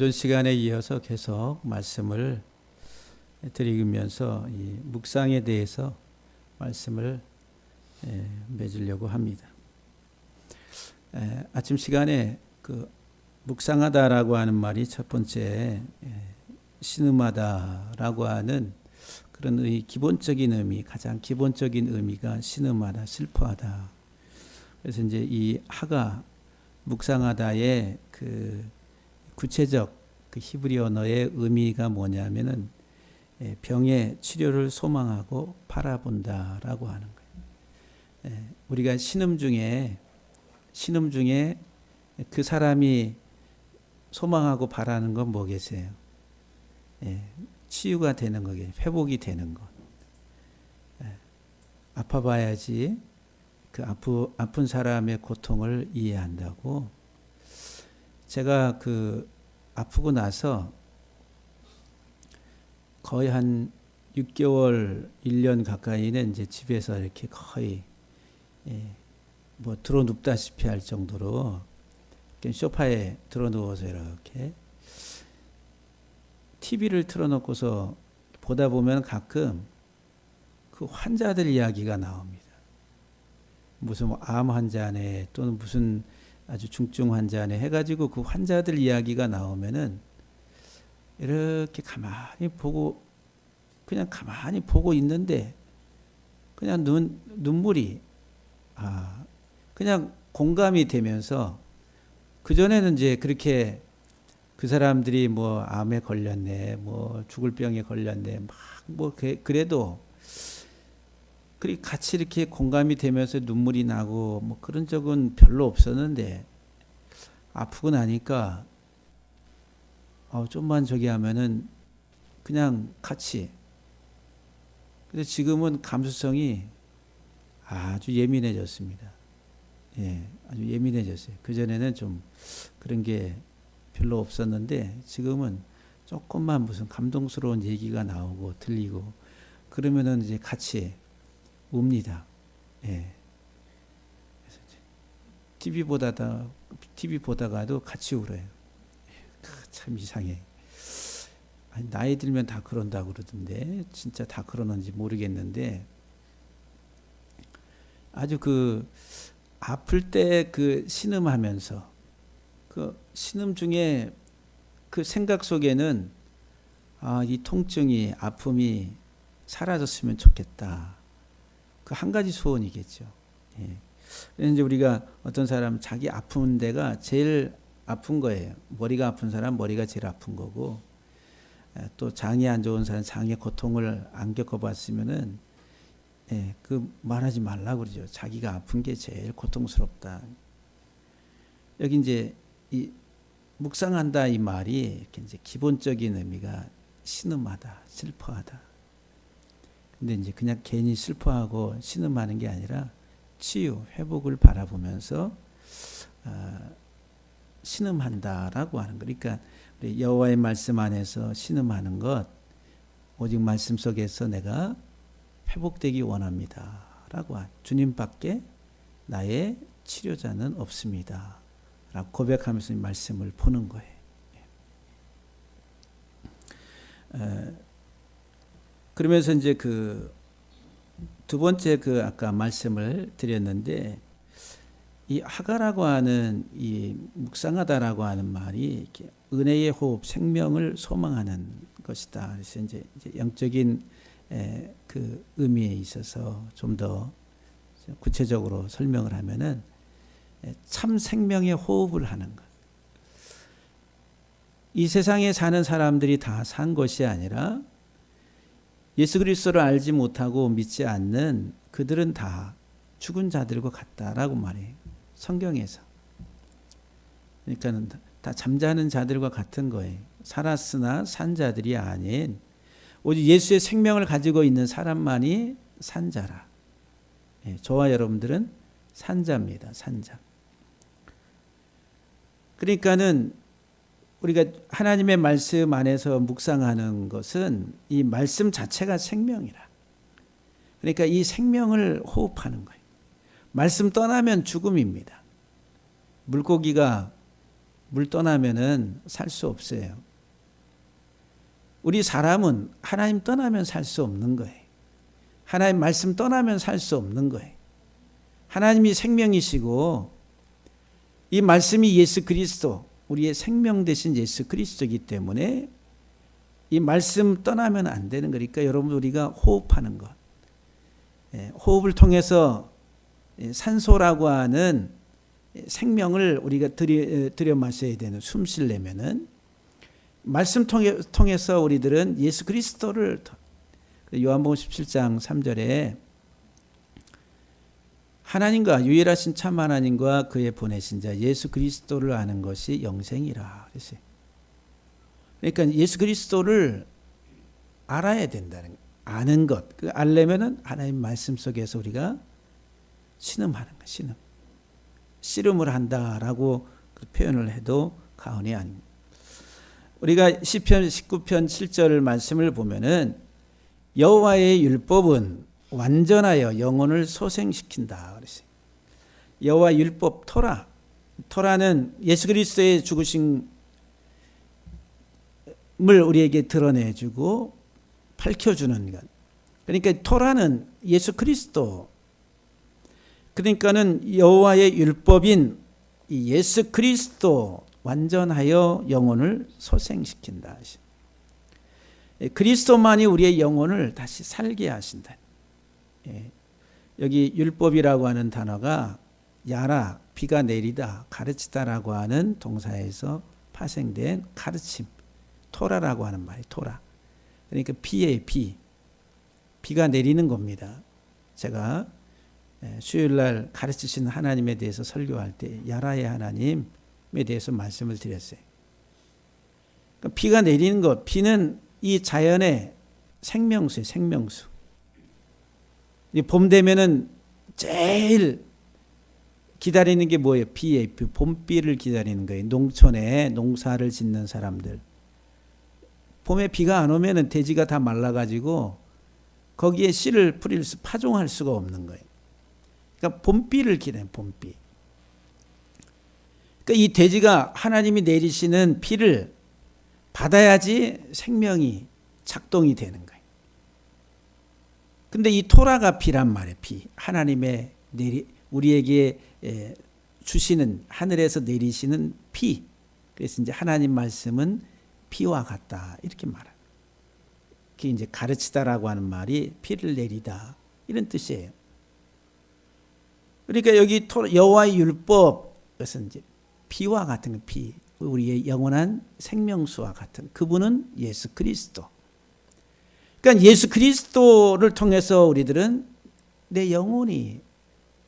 오전 시간에 이어서 계속 말씀을 드리면서 이 묵상에 대해서 말씀을 맺으려고 합니다. 아침 시간에 그 묵상하다라고 하는 말이 첫 번째 신음하다라고 하는 그런 기본적인 의미, 가장 기본적인 의미가 신음하다, 슬퍼하다. 그래서 이제 이 하가 묵상하다의 그 구체적 그 히브리 언어의 의미가 뭐냐면은 병의 치료를 소망하고 바라본다라고 하는 거예요. 우리가 신음 중에 그 사람이 소망하고 바라는 건 뭐겠어요? 치유가 되는 거겠죠. 회복이 되는 것. 아파봐야지 그 아픈 사람의 고통을 이해한다고. 제가 그 아프고 나서 거의 한 6개월, 1년 가까이는 이제 집에서 이렇게 거의 뭐 들어 눕다시피 할 정도로 소파에 들어 누워서 이렇게 TV를 틀어놓고서 보다 보면 가끔 그 환자들 이야기가 나옵니다. 무슨 뭐 암 환자네 또는 무슨 아주 중증 환자네 해가지고 그 환자들 이야기가 나오면은 이렇게 그냥 가만히 보고 있는데 그냥 눈물이 그냥 공감이 되면서, 그전에는 이제 그렇게 그 사람들이 뭐 암에 걸렸네, 뭐 죽을 병에 걸렸네, 그래도 같이 이렇게 공감이 되면서 눈물이 나고 뭐 그런 적은 별로 없었는데, 아프고 나니까 좀만 저기 하면은 그냥 같이. 그래서 지금은 감수성이 아주 예민해졌습니다. 아주 예민해졌어요. 그전에는 좀 그런 게 별로 없었는데 지금은 조금만 무슨 감동스러운 얘기가 나오고 들리고 그러면은 이제 같이 웁니다. TV 보다가도 같이 울어요. 참 이상해. 나이 들면 다 그런다고 그러던데 진짜 다 그러는지 모르겠는데, 아주 그 아플 때 그 신음하면서 그 신음 중에 그 생각 속에는 이 통증이, 아픔이 사라졌으면 좋겠다. 그 한 가지 소원이겠죠. 이제 우리가 어떤 사람 자기 아픈 데가 제일 아픈 거예요. 머리가 아픈 사람 머리가 제일 아픈 거고, 또 장이 안 좋은 사람 장의 고통을 안 겪어봤으면은 그 말하지 말라고 그러죠. 자기가 아픈 게 제일 고통스럽다. 여기 이제 이 묵상한다 이 말이 이렇게 이제 기본적인 의미가 신음하다, 슬퍼하다. 근데 이제 그냥 괜히 슬퍼하고 신음하는 게 아니라 치유, 회복을 바라보면서 신음한다라고 하는 거. 그러니까 우리 여호와의 말씀 안에서 신음하는 것, 오직 말씀 속에서 내가 회복되기 원합니다라고 주님밖에 나의 치료자는 없습니다. 라고 고백하면서 이 말씀을 보는 거예요. 그러면서 이제 그 두 번째 그 아까 말씀을 드렸는데, 이 하가라고 하는 이 묵상하다라고 하는 말이 이렇게 은혜의 호흡, 생명을 소망하는 것이다. 그래서 이제 영적인 그 의미에 있어서 좀 더 구체적으로 설명을 하면은 참 생명의 호흡을 하는 것. 이 세상에 사는 사람들이 다 산 것이 아니라 예수 그리스도를 알지 못하고 믿지 않는 그들은 다 죽은 자들과 같다라고 말해요. 성경에서. 그러니까 다 잠자는 자들과 같은 거예요. 살았으나 산 자들이 아닌 오직 예수의 생명을 가지고 있는 사람만이 산자라. 저와 여러분들은 산자입니다. 산자. 그러니까는 우리가 하나님의 말씀 안에서 묵상하는 것은 이 말씀 자체가 생명이라. 그러니까 이 생명을 호흡하는 거예요. 말씀 떠나면 죽음입니다. 물고기가 물 떠나면은 살 수 없어요. 우리 사람은 하나님 떠나면 살 수 없는 거예요. 하나님 말씀 떠나면 살 수 없는 거예요. 하나님이 생명이시고 이 말씀이 예수 그리스도, 우리의 생명 되신 예수 그리스도이기 때문에 이 말씀 떠나면 안 되는 거니까 여러분 우리가 호흡하는 것, 호흡을 통해서 산소라고 하는 생명을 우리가 들여 마셔야 되는, 숨 쉬려면은 말씀 통해서 우리들은 예수 그리스도를, 요한복음 17장 3절에 하나님과 유일하신 참 하나님과 그의 보내신 자 예수 그리스도를 아는 것이 영생이라 그랬어요. 그러니까 예수 그리스도를 알아야 된다는 거예요. 아는 것, 그 알려면은 하나님 말씀 속에서 우리가 신음하는 거, 씨름을 한다라고 그 표현을 해도 과언이 아닙니다. 우리가 시편 19편 7절 말씀을 보면은 여호와의 율법은 완전하여 영혼을 소생시킨다 그랬어요. 여호와 율법 토라는 예수 그리스도의 죽으심을 우리에게 드러내주고 밝혀주는 것. 그러니까 토라는 예수 그리스도. 그러니까는 여호와의 율법인 이 예수 그리스도 완전하여 영혼을 소생시킨다. 그리스도만이 우리의 영혼을 다시 살게 하신다. 여기 율법이라고 하는 단어가 야라, 비가 내리다, 가르치다라고 하는 동사에서 파생된 가르침, 토라라고 하는 말이 토라. 그러니까 비예요, 비가 내리는 겁니다. 제가 수요일날 가르치신 하나님에 대해서 설교할 때 야라의 하나님에 대해서 말씀을 드렸어요. 그러니까 비가 내리는 것, 비는 이 자연의 생명수예요, 생명수. 봄 되면은 제일 기다리는 게 뭐예요? 비예요. 봄비를 기다리는 거예요. 농촌에 농사를 짓는 사람들. 봄에 비가 안 오면은 대지가 다 말라가지고 거기에 씨를 파종할 수가 없는 거예요. 그러니까 봄비를 기다려요. 봄비. 그러니까 이 대지가 하나님이 내리시는 비를 받아야지 생명이 작동이 되는 거예요. 근데 이 토라가 비란 말이에요. 비. 하나님의 우리에게 주시는, 하늘에서 내리시는 비. 그래서 이제 하나님 말씀은 비와 같다. 이렇게 말합니다. 그게 이제 가르치다라고 하는 말이 비를 내리다. 이런 뜻이에요. 그러니까 여기 여호와의 율법, 그것은 이제 비와 같은 비. 우리의 영원한 생명수와 같은 그분은 예수 그리스도. 그러니까 예수 그리스도를 통해서 우리들은 내 영혼이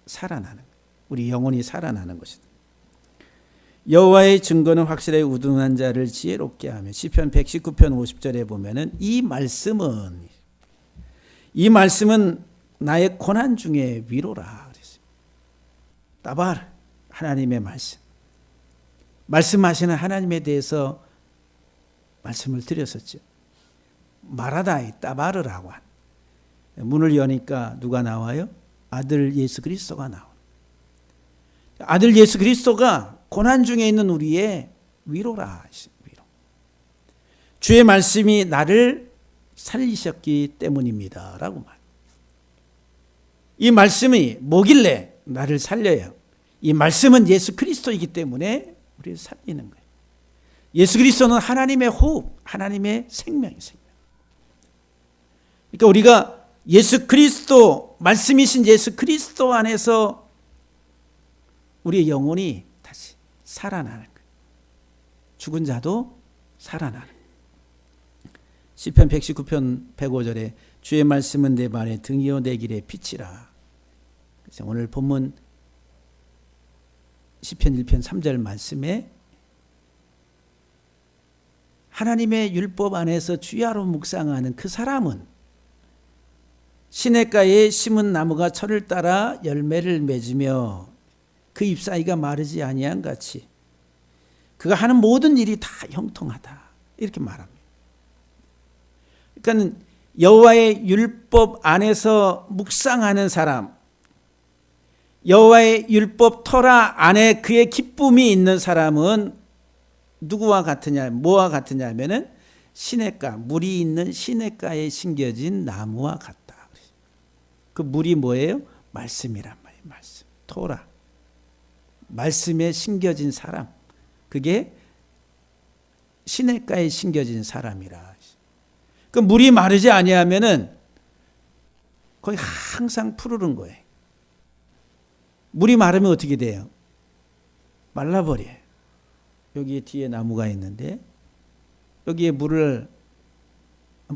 살아나는, 우리 영혼이 살아나는 것이다. 여호와의 증거는 확실하게 우둔한 자를 지혜롭게 하며, 시편 119편 50절에 보면은 이 말씀은 나의 고난 중에 위로라 그랬어요. 따바르, 하나님의 말씀하시는 하나님에 대해서 말씀을 드렸었죠. 마라다이 따바르라고 한, 문을 여니까 누가 나와요? 아들 예수 그리스도가 나와요. 아들 예수 그리스도가 고난 중에 있는 우리의 위로라. 위로. 주의 말씀이 나를 살리셨기 때문입니다 라고 말. 이 말씀이 뭐길래 나를 살려요? 이 말씀은 예수 그리스도이기 때문에 우리를 살리는 거예요. 예수 그리스도는 하나님의 호흡, 하나님의 생명이세요. 그러니까 우리가 예수 그리스도, 말씀이신 예수 그리스도 안에서 우리의 영혼이 다시 살아나는 거예요. 죽은 자도 살아나는 거예요. 시편 119편 105절에 주의 말씀은 내 발의 등이요 내 길의 빛이라. 그래서 오늘 본문 시편 1편 3절 말씀에 하나님의 율법 안에서 주야로 묵상하는 그 사람은 시냇가에 심은 나무가 철을 따라 열매를 맺으며 그 잎사귀가 마르지 아니한 같이 그가 하는 모든 일이 다 형통하다. 이렇게 말합니다. 그러니까 여호와의 율법 안에서 묵상하는 사람, 여호와의 율법 토라 안에 그의 기쁨이 있는 사람은 누구와 같으냐, 뭐와 같으냐 하면은 시냇가, 물이 있는 시냇가에 심겨진 나무와 같다. 그 물이 뭐예요? 말씀이란 말이에요. 말씀, 토라. 말씀에 심겨진 사람, 그게 시냇가에 심겨진 사람이라. 그 물이 마르지 아니하면은 거기 항상 푸르른 거예요. 물이 마르면 어떻게 돼요? 말라버려요. 여기 뒤에 나무가 있는데 여기에 물을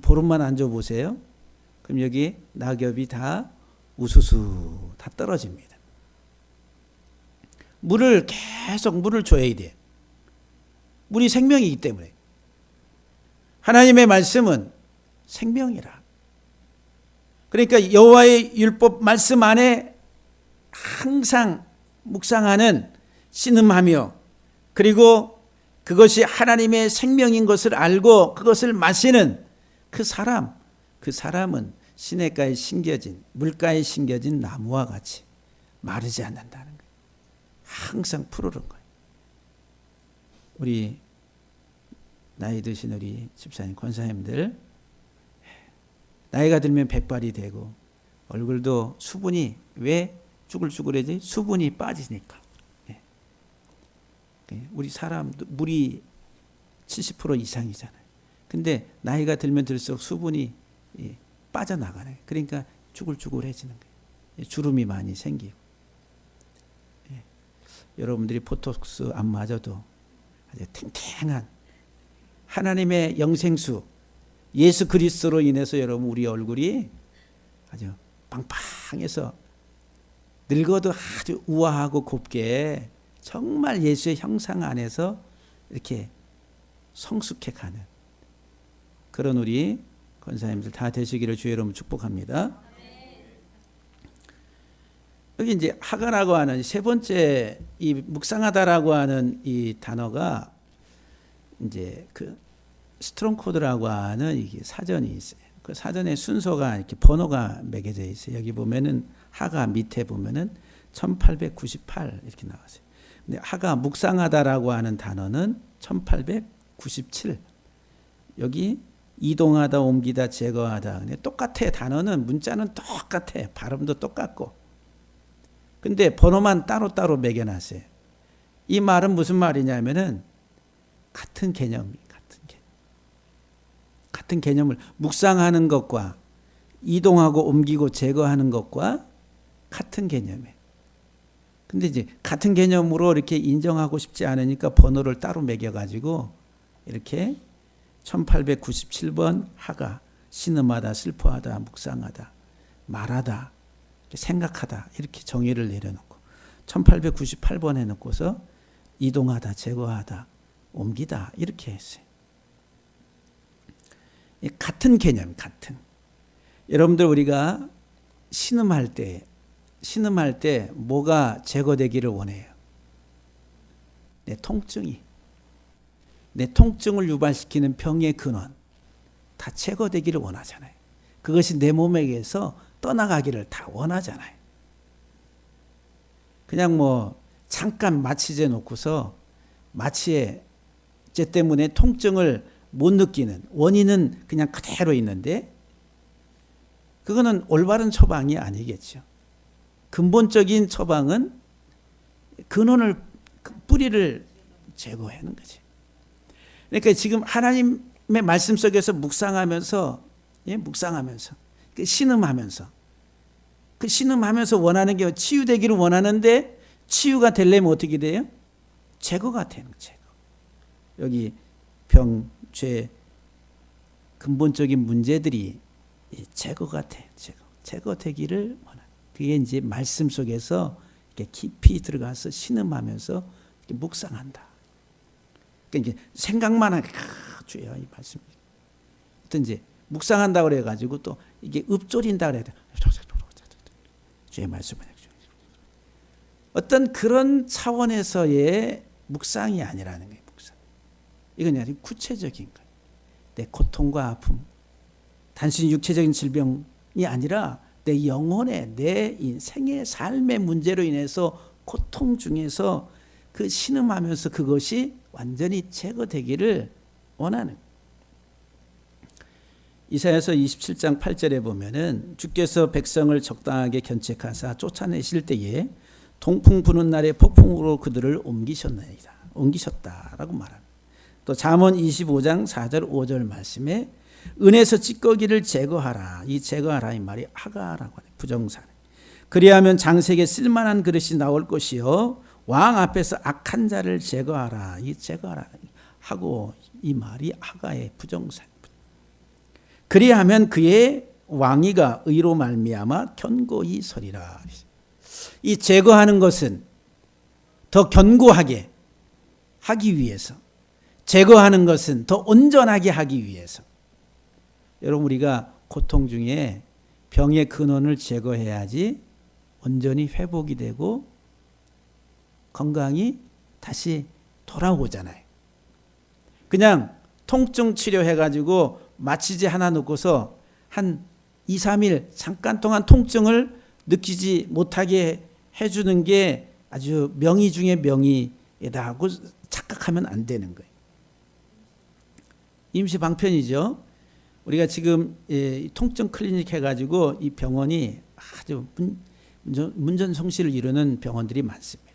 보름만 앉아보세요. 그럼 여기 낙엽이 다 우수수 다 떨어집니다. 물을 계속 물을 줘야 돼요. 물이 생명이기 때문에. 하나님의 말씀은 생명이라. 그러니까 여호와의 율법 말씀 안에 항상 묵상하는, 신음하며, 그리고 그것이 하나님의 생명인 것을 알고 그것을 마시는 그 사람은 시냇가에 심겨진, 물가에 심겨진 나무와 같이 마르지 않는다는 거예요. 항상 푸르른 거예요. 우리 나이 드신 우리 집사님, 권사님들, 나이가 들면 백발이 되고 얼굴도 수분이, 왜 쭈글쭈글해지? 수분이 빠지니까. 우리 사람도 물이 70% 이상이잖아요. 근데 나이가 들면 들수록 수분이 빠져나가네. 그러니까 쭈글쭈글해지는 거예요. 주름이 많이 생기고. 여러분들이 보톡스 안 맞아도 아주 탱탱한 하나님의 영생수 예수 그리스도로 인해서 여러분 우리 얼굴이 아주 빵빵해서 늙어도 아주 우아하고 곱게 정말 예수의 형상 안에서 이렇게 성숙해 가는 그런 우리 권사님들 다 되시기를 주의 이름으로 축복합니다. 여기 이제 하가라고 하는 세 번째 이 묵상하다라고 하는 이 단어가 이제 그 스트롱 코드라고 하는 이게 사전이 있어요. 그 사전의 순서가 이렇게 번호가 매겨져 있어요. 여기 보면은 하가 밑에 보면은 1898 이렇게 나왔어요. 근데 하가 묵상하다라고 하는 단어는 1897. 여기 이동하다, 옮기다, 제거하다. 근데 똑같아. 단어는 문자는 똑같아. 발음도 똑같고. 근데 번호만 따로따로 매겨놨어요. 이 말은 무슨 말이냐면은 같은 개념. 같은 개념을 묵상하는 것과 이동하고 옮기고 제거하는 것과 같은 개념이에요. 근데 이제 같은 개념으로 이렇게 인정하고 싶지 않으니까 번호를 따로 매겨가지고 이렇게 1897번 하가, 신음하다, 슬퍼하다, 묵상하다, 말하다, 생각하다 이렇게 정의를 내려놓고 1898번 해놓고서 이동하다, 제거하다, 옮기다 이렇게 했어요. 같은 개념, 같은. 여러분들 우리가 신음할 때 뭐가 제거되기를 원해요? 내 통증이. 내 통증을 유발시키는 병의 근원 다 제거되기를 원하잖아요. 그것이 내 몸에게서 떠나가기를 다 원하잖아요. 그냥 뭐 잠깐 마취제 놓고서 마취제 때문에 통증을 못 느끼는 원인은 그냥 그대로 있는데 그거는 올바른 처방이 아니겠죠. 근본적인 처방은 근원을, 뿌리를 제거하는 거지. 그러니까 지금 하나님의 말씀 속에서 묵상하면서 신음하면서 원하는 게 치유되기를 원하는데 치유가 되려면 어떻게 돼요? 제거가 되는 거예요. 제거. 여기 병, 죄, 근본적인 문제들이 제거가 돼. 제거되기를 원하는. 그게 이제 말씀 속에서 이렇게 깊이 들어가서 신음하면서 이렇게 묵상한다. 그러니까 이제 생각만 하게 주여 이 말씀. 어떤 이제 묵상한다고 그래가지고 또 이게 읊조린다 그래야 돼. 주의 말씀을 어떤 그런 차원에서의 묵상이 아니라는 거예요. 묵상. 이건 아주 구체적인 거예요. 내 고통과 아픔, 단순히 육체적인 질병이 아니라 내 영혼의, 내 인생의 삶의 문제로 인해서 고통 중에서 그 신음하면서 그것이 완전히 제거되기를 원하는. 이사야서 27장 8절에 보면은 주께서 백성을 적당하게 견책하사 쫓아내실 때에 동풍 부는 날에 폭풍으로 그들을 옮기셨다라고 말합니다. 또 잠언 25장 4절 5절 말씀에 은에서 찌꺼기를 제거하라. 이 제거하라 이 말이 하가라고 하네. 부정사네. 그리하면 장색에 쓸만한 그릇이 나올 것이요 왕 앞에서 악한 자를 제거하라. 이 제거하라 하고 이 말이 하가의 부정사입니다. 그리하면 그의 왕위가 의로 말미암아 견고히 서리라. 이 제거하는 것은 더 견고하게 하기 위해서, 제거하는 것은 더 온전하게 하기 위해서. 여러분, 우리가 고통 중에 병의 근원을 제거해야지 온전히 회복이 되고 건강이 다시 돌아오잖아요. 그냥 통증 치료해가지고 마취제 하나 놓고서 한 2, 3일 잠깐 동안 통증을 느끼지 못하게 해주는 게 아주 명의 중에 명의다고 착각하면 안 되는 거예요. 임시 방편이죠. 우리가 지금 통증 클리닉 해가지고 이 병원이 아주 문전성시를 이루는 병원들이 많습니다.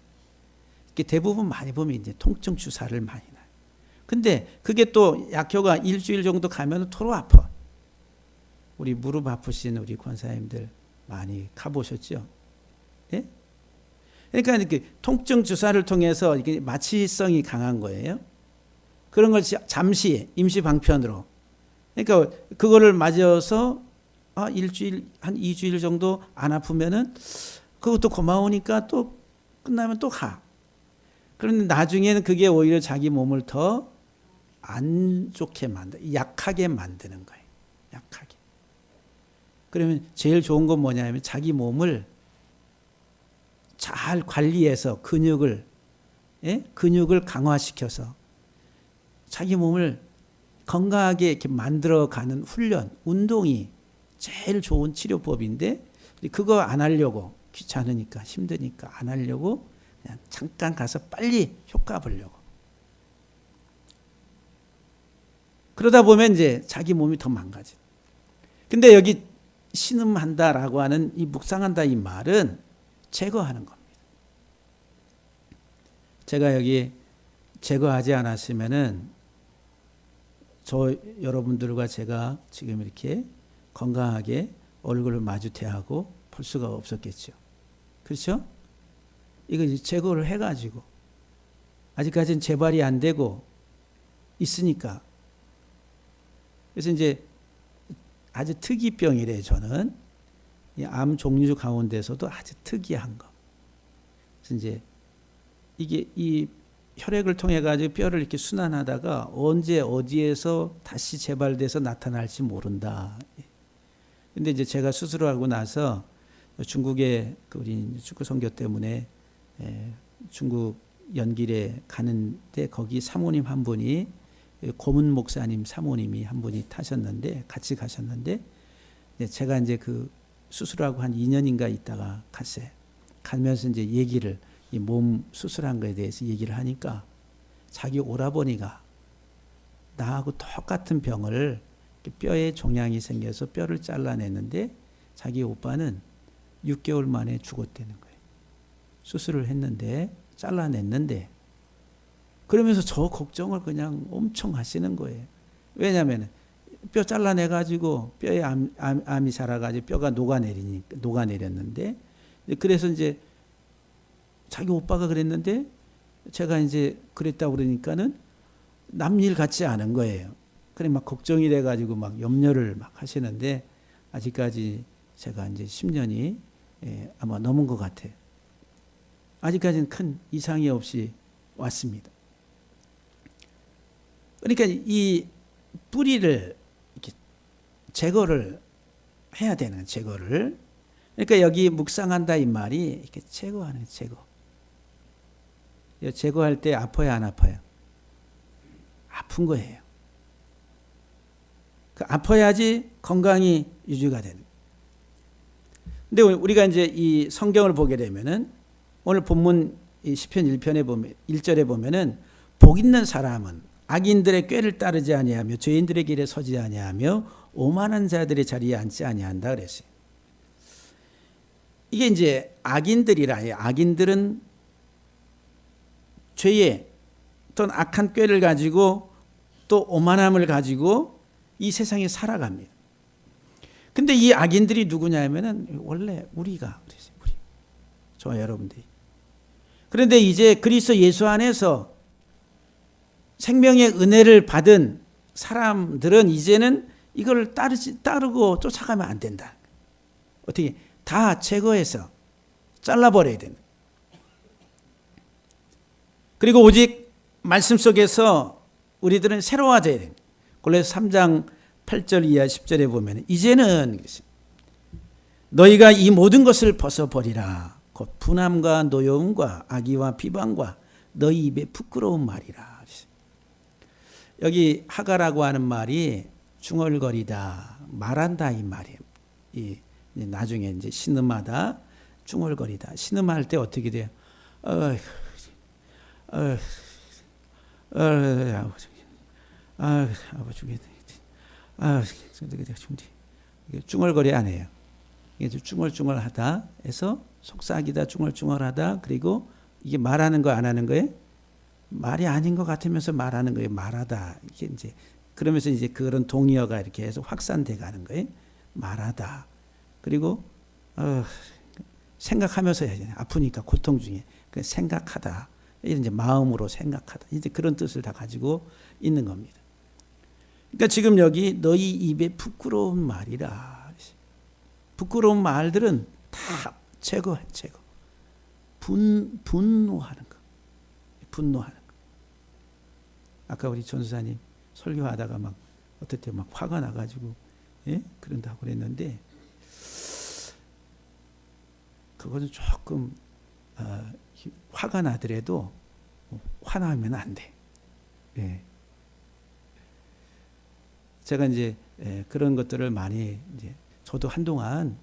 대부분 많이 보면 이제 통증 주사를 많이 놔요. 근데 그게 또 약효가 일주일 정도 가면 토로 아파. 우리 무릎 아프신 우리 권사님들 많이 가보셨죠? 예? 그러니까 이렇게 통증 주사를 통해서 이게 마취성이 강한 거예요. 그런 걸 잠시 임시 방편으로. 그러니까 그거를 맞아서 일주일 한 2주일 정도 안 아프면은 그것도 고마우니까 또 끝나면 또 가. 그런데 나중에는 그게 오히려 자기 몸을 더 안 좋게 약하게 만드는 거예요. 약하게. 그러면 제일 좋은 건 뭐냐면 자기 몸을 잘 관리해서 근육을 강화시켜서 자기 몸을 건강하게 이렇게 만들어가는 훈련, 운동이 제일 좋은 치료법인데 그거 안 하려고 귀찮으니까 힘드니까 안 하려고 그냥 잠깐 가서 빨리 효과 보려고. 그러다 보면 이제 자기 몸이 더 망가져. 근데 여기 신음한다라고 하는 이 묵상한다 이 말은 제거하는 겁니다. 제가 여기 제거하지 않았으면은 저 여러분들과 제가 지금 이렇게 건강하게 얼굴을 마주 대하고 볼 수가 없었겠죠. 그렇죠? 이거 이제 제거를 해가지고 아직까지는 재발이 안 되고 있으니까. 그래서 이제 아주 특이병이래 저는. 이 암 종류 가운데서도 아주 특이한 거. 그래서 이제 이게 이 혈액을 통해 가지고 뼈를 이렇게 순환하다가 언제 어디에서 다시 재발돼서 나타날지 모른다. 근데 이제 제가 수술하고 나서 중국에 우리 축구 선교 때문에 중국 연길에 가는데 거기 사모님 한 분이 고문 목사님 사모님이 한 분이 타셨는데 같이 가셨는데 제가 이제 그 수술하고 한 2년인가 있다가 갔어요. 가면서 이제 얘기를 이 몸 수술한 거에 대해서 얘기를 하니까 자기 오라버니가 나하고 똑같은 병을 뼈에 종양이 생겨서 뼈를 잘라냈는데 자기 오빠는 6개월 만에 죽었다는 거예요. 수술을 했는데 잘라냈는데 그러면서 저 걱정을 그냥 엄청 하시는 거예요. 왜냐하면 뼈 잘라내가지고 뼈에 암이 자라가지고 뼈가 녹아내렸는데 그래서 이제 자기 오빠가 그랬는데 제가 이제 그랬다고 그러니까는 남일 같지 않은 거예요. 그래 막 걱정이 돼가지고 막 염려를 막 하시는데 아직까지 제가 이제 10년이 아마 넘은 것 같아요. 아직까지는 큰 이상이 없이 왔습니다. 그러니까 이 뿌리를 이렇게 제거를 해야 되는 제거를. 그러니까 여기 묵상한다 이 말이 이렇게 제거하는 제거. 제거할 때 아파요, 안 아파요? 아픈 거예요. 아파야지 건강이 유지가 되는. 근데 우리가 이제 이 성경을 보게 되면은 오늘 본문 이 시편 1편에 보면 1절에 보면은 복 있는 사람은 악인들의 꾀를 따르지 아니하며 죄인들의 길에 서지 아니하며 오만한 자들의 자리에 앉지 아니한다 그랬어요. 이게 이제 악인들이라 해요. 악인들은 죄의 또는 악한 꾀를 가지고 또 오만함을 가지고 이 세상에 살아갑니다. 근데 이 악인들이 누구냐면은 원래 우리가 그랬어요. 우리. 저와 여러분들이. 그런데 이제 그리스도 예수 안에서 생명의 은혜를 받은 사람들은 이제는 이걸 따르고 쫓아가면 안 된다. 어떻게 다 제거해서 잘라버려야 되는. 그리고 오직 말씀 속에서 우리들은 새로워져야 됩니다. 골로새 3장 8절 이하 10절에 보면 이제는 너희가 이 모든 것을 벗어버리라. 곧 분함과 노여움과 악의와 비방과 너희 입에 부끄러운 말이라. 여기 하가라고 하는 말이 중얼거리다, 말한다 이 말이에요. 나중에 이제 신음하다, 중얼거리다. 신음할 때 어떻게 돼요? 중얼거리 안 해요. 중얼중얼하다 해서 속삭이다, 중얼중얼하다. 그리고 이게 말하는 거 안 하는 거예요? 말이 아닌 것 같으면서 말하는 거예요. 말하다. 이게 이제 그러면서 이제 그런 동의어가 이렇게 해서 확산돼 가는 거예요. 말하다. 그리고 생각하면서 해야지. 아프니까 고통 중에 생각하다. 이제 마음으로 생각하다. 이제 그런 뜻을 다 가지고 있는 겁니다. 그러니까 지금 여기 너희 입에 부끄러운 말이라. 부끄러운 말들은 다 제거해. 분노하는 거. 분노하는 거. 아까 우리 전수사님 설교하다가 막 어떨 때 막 화가 나가지고 그런다고 그랬는데 그거는 조금 화가 나더라도 화나면 안 돼. 예. 제가 이제 그런 것들을 많이 이제 저도 한동안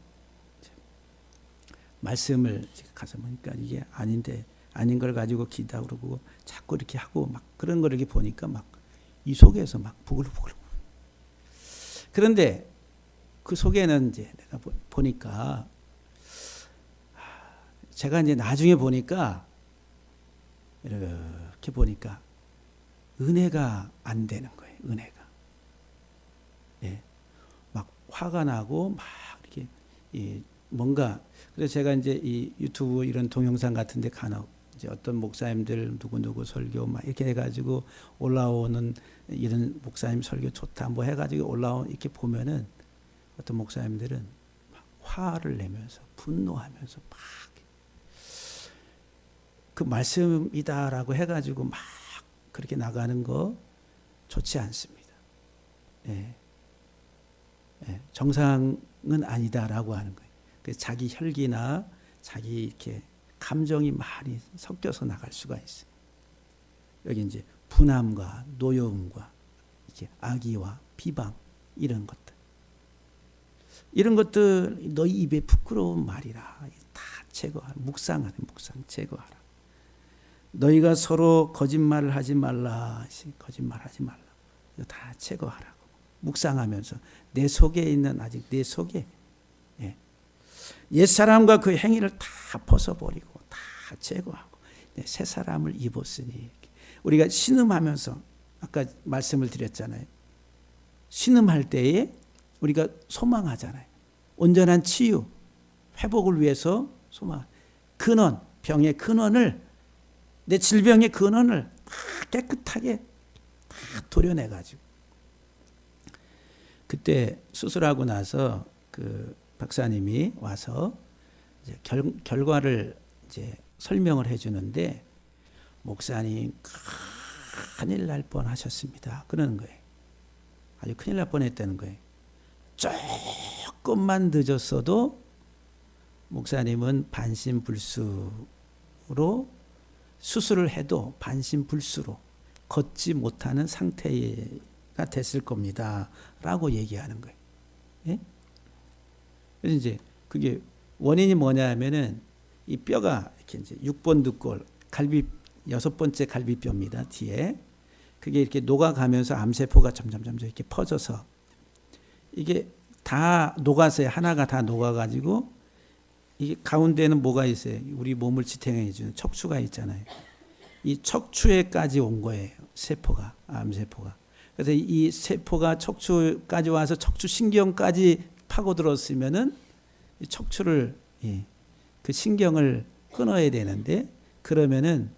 말씀을 가서 보니까 이게 아닌데 아닌 걸 가지고 기다 그러고 자꾸 이렇게 하고 막 그런 걸 이렇게 보니까 막 이 속에서 막 부글부글. 그런데 그 속에는 이제 내가 보니까 제가 이제 나중에 보니까 이렇게 보니까 은혜가 안 되는 거예요. 은혜가. 예. 막 화가 나고 막 이렇게 뭔가 그래서 제가 이제 이 유튜브 이런 동영상 같은데 간혹 이제 어떤 목사님들 누구 설교 막 이렇게 해가지고 올라오는 이런 목사님 설교 좋다 뭐 해가지고 이렇게 보면은 어떤 목사님들은 막 화를 내면서 분노하면서 막 그 말씀이다라고 해가지고 막 그렇게 나가는 거 좋지 않습니다. 예. 예. 정상은 아니다라고 하는 거예요. 자기 혈기나 자기 이렇게 감정이 많이 섞여서 나갈 수가 있어요. 여기 이제 분함과 노여움과 이렇게 악의와 비방 이런 것들 너희 입에 부끄러운 말이라 다 제거하라. 묵상 제거하라. 너희가 서로 거짓말을 하지 말라. 거짓말하지 말라. 이거 다 제거하라고. 묵상하면서 내 속에 있는 아직 내 속에 옛사람과 그 행위를 다 벗어버리고 다 제거하고 새 사람을 입었으니 우리가 신음하면서 아까 말씀을 드렸잖아요. 신음할 때에 우리가 소망하잖아요. 온전한 치유, 회복을 위해서 소망. 근원, 병의 근원을 내 질병의 근원을 다 깨끗하게 다 도려내가지고 그때 수술하고 나서 그 박사님이 와서 이제 결과를 이제 설명을 해주는데 목사님 큰일 날 뻔하셨습니다. 그러는 거예요. 아주 큰일 날 뻔했다는 거예요. 조금만 늦었어도 목사님은 반신불수로 수술을 해도 반신불수로 걷지 못하는 상태가 됐을 겁니다. 라고 얘기하는 거예요. 예? 그래서 이제 그게 원인이 뭐냐 하면은 이 뼈가 이렇게 이제 6번 늑골, 갈비 6번째 갈비뼈입니다. 뒤에. 그게 이렇게 녹아가면서 암세포가 점점 이렇게 퍼져서 이게 다 녹아서요. 하나가 다 녹아가지고 이 가운데는 뭐가 있어요? 우리 몸을 지탱해 주는 척추가 있잖아요. 이 척추에까지 온 거예요. 세포가, 암세포가. 그래서 이 세포가 척추까지 와서 척추신경까지 파고들었으면은 이 척추를, 그 신경을 끊어야 되는데, 그러면은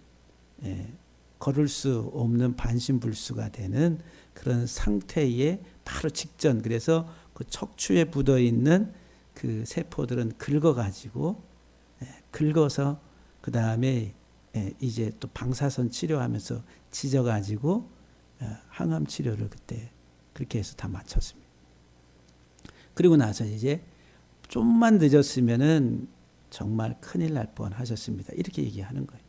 걸을 수 없는 반신불수가 되는 그런 상태에 바로 직전. 그래서 그 척추에 붙어 있는 그 세포들은 긁어가지고, 긁어서 그 다음에 이제 또 방사선 치료하면서 찢어가지고 항암 치료를 그때 그렇게 해서 다 마쳤습니다. 그리고 나서 이제 좀만 늦었으면은 정말 큰일 날 뻔 하셨습니다. 이렇게 얘기하는 거예요.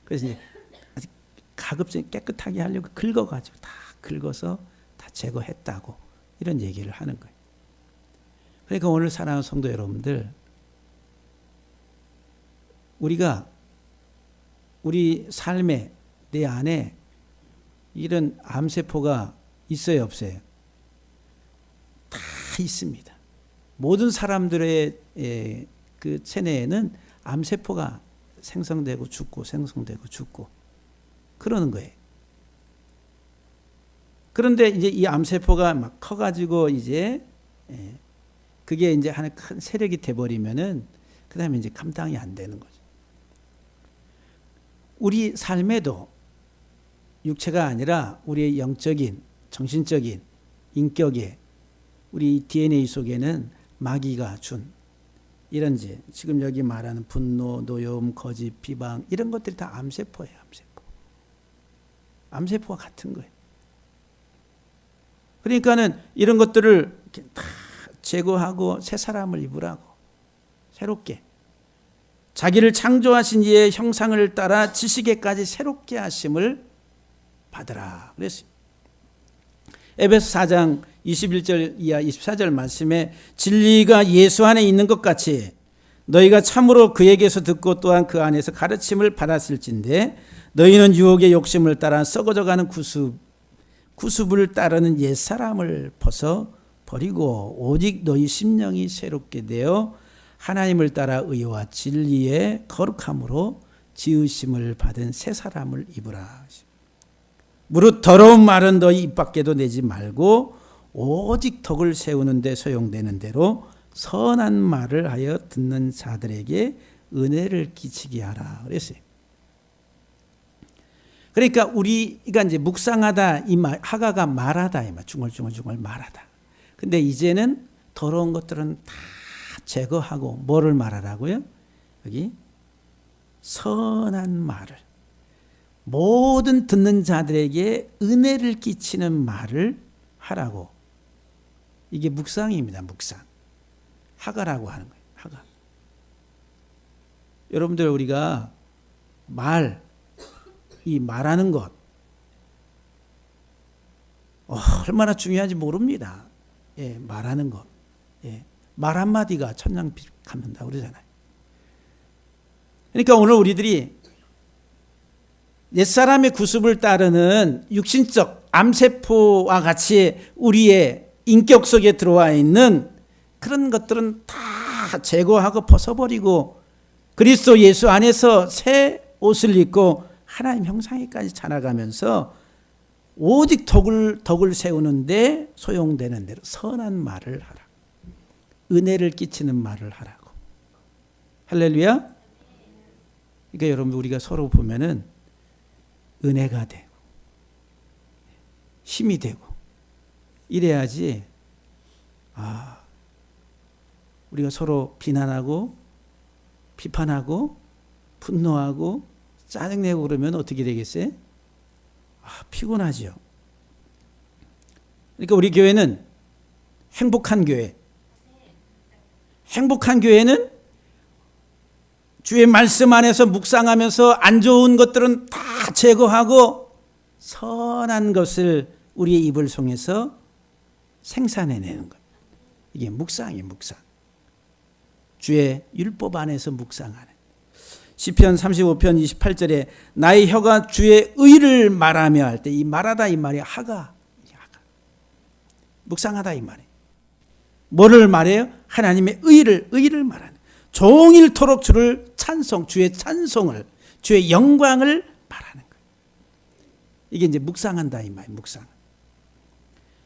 그래서 이제 아직 가급적 깨끗하게 하려고 긁어가지고 다 긁어서 다 제거했다고 이런 얘기를 하는 거예요. 그러니까 오늘 사랑하는 성도 여러분들, 우리가 우리 삶에 내 안에 이런 암세포가 있어요, 없어요? 다 있습니다. 모든 사람들의 그 체내에는 암세포가 생성되고 죽고 생성되고 죽고 그러는 거예요. 그런데 이제 이 암세포가 막 커가지고 이제 그게 이제 하나의 큰 세력이 돼버리면은 그 다음에 이제 감당이 안 되는 거죠. 우리 삶에도 육체가 아니라 우리의 영적인, 정신적인 인격에 우리 DNA 속에는 마귀가 준 이런 이제 지금 여기 말하는 분노, 노여움, 거짓, 비방 이런 것들이 다 암세포예요. 암세포. 암세포와 같은 거예요. 그러니까는 이런 것들을 다 제거하고 새 사람을 입으라고 새롭게 자기를 창조하신 이의 형상을 따라 지식에까지 새롭게 하심을 받으라 그랬어요. 에베소 4장 21절 이하 24절 말씀에 진리가 예수 안에 있는 것 같이 너희가 참으로 그에게서 듣고 또한 그 안에서 가르침을 받았을진데 너희는 유혹의 욕심을 따라 썩어져가는 구습을 따르는 옛사람을 벗어 버리고 오직 너희 심령이 새롭게 되어 하나님을 따라 의와 진리의 거룩함으로 지으심을 받은 새 사람을 입으라. 무릇 더러운 말은 너희 입 밖에도 내지 말고 오직 덕을 세우는 데 소용되는 대로 선한 말을 하여 듣는 자들에게 은혜를 끼치게 하라 그랬어요. 그러니까 우리가 이제 묵상하다 이 말, 하가가 말하다 이 말, 중얼중얼 말하다. 근데 이제는 더러운 것들은 다 제거하고 뭐를 말하라고요? 여기 선한 말을 모든 듣는 자들에게 은혜를 끼치는 말을 하라고. 이게 묵상입니다. 묵상. 하가라고 하는 거예요. 하가. 여러분들 우리가 이 말하는 것 얼마나 중요한지 모릅니다. 말하는 것. 말 한마디가 천냥빚 갚는다고 그러잖아요. 그러니까 오늘 우리들이 옛사람의 구습을 따르는 육신적 암세포와 같이 우리의 인격 속에 들어와 있는 그런 것들은 다 제거하고 벗어버리고 그리스도 예수 안에서 새 옷을 입고 하나님 형상에까지 자라가면서 오직 덕을 세우는데 소용되는 대로 선한 말을 하라. 은혜를 끼치는 말을 하라고. 할렐루야. 그러니까 여러분 우리가 서로 보면은 은혜가 되고 힘이 되고 이래야지 우리가 서로 비난하고 비판하고 분노하고 짜증내고 그러면 어떻게 되겠어요? 피곤하죠. 그러니까 우리 교회는 행복한 교회. 행복한 교회는 주의 말씀 안에서 묵상하면서 안 좋은 것들은 다 제거하고 선한 것을 우리의 입을 통해서 생산해내는 것. 이게 묵상이에요. 묵상. 주의 율법 안에서 묵상하는. 시편 35편 28절에 나의 혀가 주의 의를 말하며 할 때 이 말하다 이 말이 하가 묵상하다 이 말이에요. 뭐를 말해요? 하나님의 의를 말하는. 종일토록 주를 찬송, 주의 찬송을, 주의 영광을 말하는 거예요. 이게 이제 묵상한다 이 말이에요. 묵상.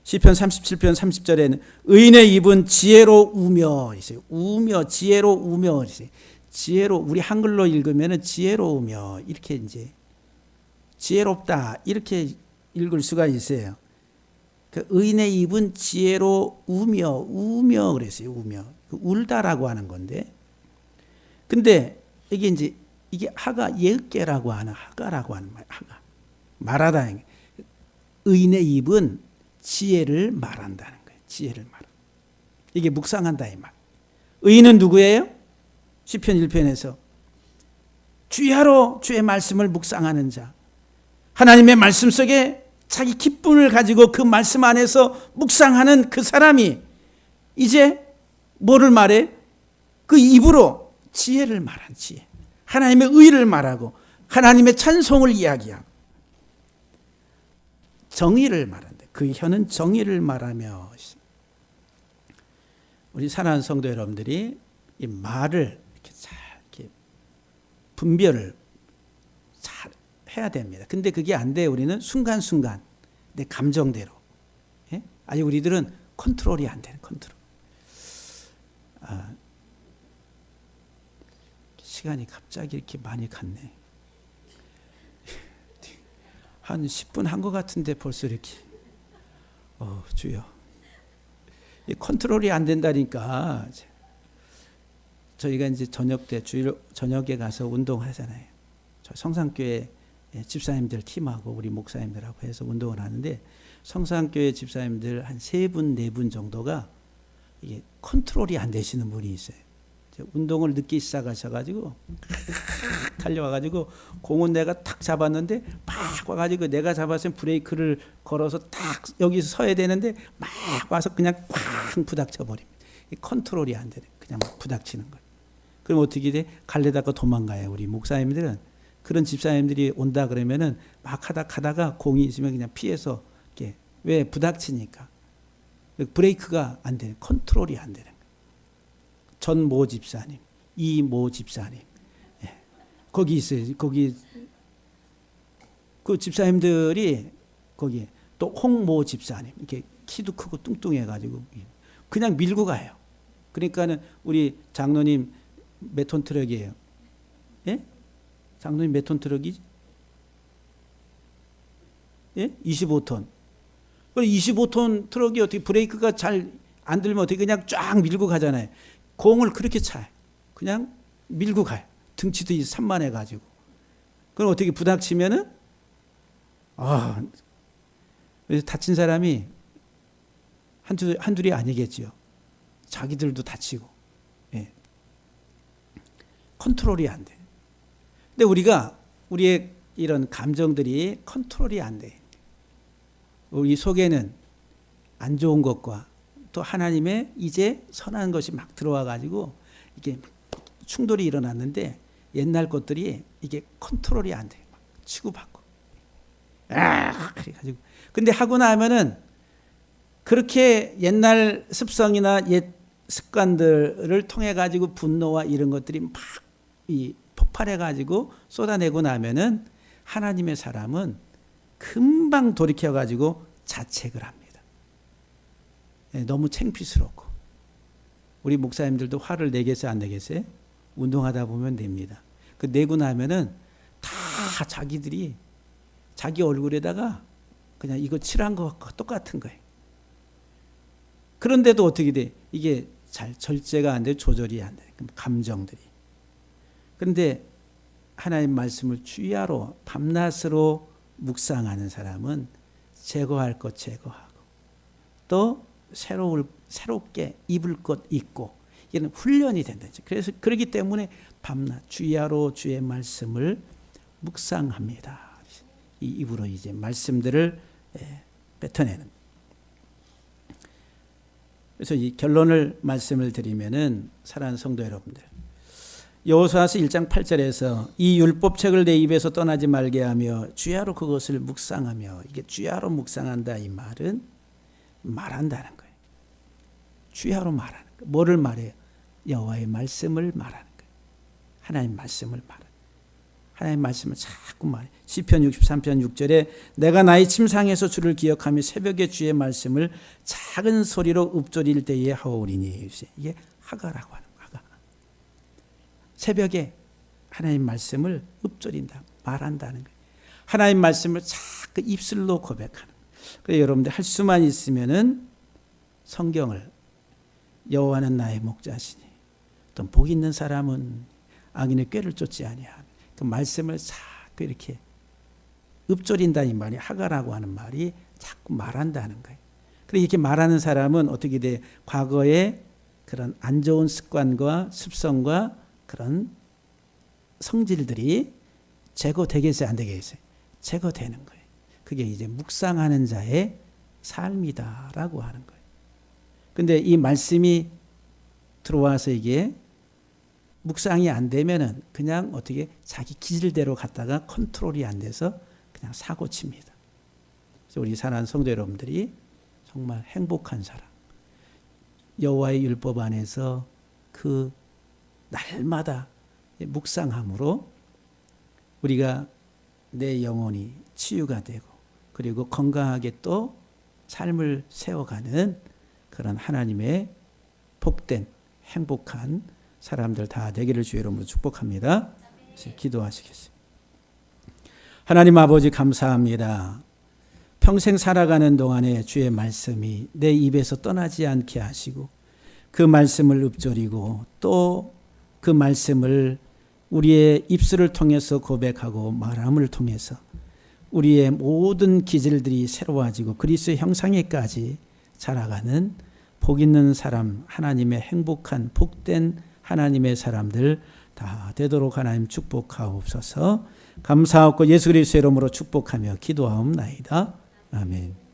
시편 37편 30절에는 의인의 입은 지혜로 우며 있어요. 우며 지혜로 우며 있어요. 지혜로 우리 한글로 읽으면은 지혜로우며 이렇게 이제 지혜롭다 이렇게 읽을 수가 있어요. 그 의인의 입은 지혜로 우며 그랬어요. 우며 울다라고 하는 건데, 근데 이게 이제 이게 하가 예흑계라고 하는 하가라고 하는 말, 하가 말하다. 의인의 입은 지혜를 말한다는 거예요. 지혜를 말. 이게 묵상한다 이 말. 의인은 누구예요? 시편 1편에서 주야로 주의 말씀을 묵상하는 자, 하나님의 말씀 속에 자기 기쁨을 가지고 그 말씀 안에서 묵상하는 그 사람이 이제 뭐를 말해? 그 입으로 지혜를 말한 지혜, 하나님의 의를 말하고 하나님의 찬송을 이야기하고 정의를 말한다. 그 혀는 정의를 말하며. 우리 사랑하는 성도 여러분들이 이 말을 이렇게 잘 이렇게 분별을 잘 해야 됩니다. 근데 그게 안 돼. 우리는 순간순간 내 감정대로. 예? 아니 우리들은 컨트롤이 안 되는 컨트롤. 시간이 갑자기 이렇게 많이 갔네. 한 10분 한 것 같은데 벌써 이렇게. 주여. 이 컨트롤이 안 된다니까. 저희가 이제 저녁 때 주일 저녁에 가서 운동을 하잖아요. 저 성산교회 집사님들 팀하고 우리 목사님들하고 해서 운동을 하는데, 성산교회 집사님들 한 3분, 4분 정도가 이게 컨트롤이 안 되시는 분이 있어요. 운동을 늦게 시작하셔가지고 달려와가지고 공은 내가 탁 잡았는데 막 와가지고 내가 잡았으면 브레이크를 걸어서 딱 여기서 서야 되는데 막 와서 그냥 쾅 부닥쳐 버립니다. 컨트롤이 안 되네. 그냥 막 부닥치는 거예요. 그럼 어떻게 돼? 갈래다가 도망가요. 우리 목사님들은 그런 집사님들이 온다 그러면은 막 하다가 공이 있으면 그냥 피해서 이렇게, 왜? 부닥치니까. 브레이크가 안 되는, 컨트롤이 안 되는 거예요. 전 모 집사님, 이 모 집사님, 예. 거기 있어요. 거기 그 집사님들이 거기 또 홍모 집사님, 이렇게 키도 크고 뚱뚱해가지고 그냥 밀고 가요. 그러니까는 우리 장로님 몇 톤 트럭이에요? 예? 장로님 몇 톤 트럭이지? 예? 25톤. 25톤 트럭이 어떻게 브레이크가 잘 안 들면 어떻게 그냥 쫙 밀고 가잖아요. 공을 그렇게 차요. 그냥 밀고 가요. 등치도 산만해가지고. 그럼 어떻게 부닥치면은, 그래서 다친 사람이 한둘이 아니겠지요. 자기들도 다치고. 예. 컨트롤이 안 돼. 근데 우리의 이런 감정들이 컨트롤이 안 돼. 우리 속에는 안 좋은 것과 또 하나님의 이제 선한 것이 막 들어와 가지고 이게 충돌이 일어났는데, 옛날 것들이 이게 컨트롤이 안 돼. 막 치고받고. 그래가지고. 근데 하고 나면은 그렇게 옛날 습성이나 옛 습관들을 통해 가지고 분노와 이런 것들이 막 폭발해 가지고 쏟아내고 나면은 하나님의 사람은 금방 돌이켜 가지고 자책을 합니다. 너무 창피스럽고. 우리 목사님들도 화를 내겠어요, 안 내겠어요? 운동하다 보면 냅니다. 그 내고 나면은 다 자기들이 자기 얼굴에다가 그냥 이거 칠한 것과 똑같은 거예요. 그런데도 어떻게 돼? 이게 잘 절제가 안 돼, 조절이 안 돼. 감정들이. 그런데 하나님 말씀을 주야로 밤낮으로 묵상하는 사람은 제거할 것 제거하고, 또 새롭게 입을 것 입고, 이는 훈련이 된다. 그래서 그렇기 때문에 밤낮 주야로 주의 말씀을 묵상합니다. 이 입으로 이제 말씀들을 뱉어내는. 그래서 이 결론을 말씀을 드리면은, 사랑하는 성도 여러분들, 여호수아서 1장 8절에서 이 율법책을 내 입에서 떠나지 말게 하며 주야로 그것을 묵상하며, 이게 주야로 묵상한다 이 말은 말한다는 거예요. 주야로 말하는 거예요. 뭐를 말해요? 여호와의 말씀을 말하는 거예요. 하나님 말씀을 말하는, 하나님 말씀을 자꾸 말해. 시편 63편 6절에 내가 나의 침상에서 주를 기억하며 새벽에 주의 말씀을 작은 소리로 읊조릴 때에 하오리니. 이게 하가라고 하는 거야. 하가. 새벽에 하나님 말씀을 읊조린다, 말한다는 거예요. 하나님 말씀을 자꾸 입술로 고백하는 거예요. 그래서 여러분들 할 수만 있으면은 성경을, 여호와는 나의 목자시니 또 복 있는 사람은 악인의 꾀를 쫓지 아니하며, 그 말씀을 자꾸 이렇게 읊조린다 이 말이 하가라고 하는 말이 자꾸 말한다는 거예요. 그리고 이렇게 말하는 사람은 어떻게 돼? 과거의 그런 안 좋은 습관과 습성과 그런 성질들이 제거되겠어요, 안 되겠어요? 제거되는 거예요. 그게 이제 묵상하는 자의 삶이다라고 하는 거예요. 근데 이 말씀이 들어와서 이게 묵상이 안 되면은 그냥 어떻게 자기 기질대로 갔다가 컨트롤이 안 돼서 그냥 사고 칩니다. 그래서 우리 사랑하는 성도 여러분들이 정말 행복한 사람, 여호와의 율법 안에서 그 날마다 묵상함으로 우리가 내 영혼이 치유가 되고 그리고 건강하게 또 삶을 세워가는 그런 하나님의 복된 행복한 사람들 다 되기를 주의 이름으로 축복합니다. 기도하시겠습니다. 하나님 아버지 감사합니다. 평생 살아가는 동안에 주의 말씀이 내 입에서 떠나지 않게 하시고 그 말씀을 읊조리고 또 그 말씀을 우리의 입술을 통해서 고백하고 말함을 통해서 우리의 모든 기질들이 새로워지고 그리스도의 형상에까지 자라가는 복 있는 사람, 하나님의 행복한 복된 하나님의 사람들 다 되도록 하나님 축복하옵소서. 감사하고 예수 그리스도의 이름으로 축복하며 기도하옵나이다. 아멘.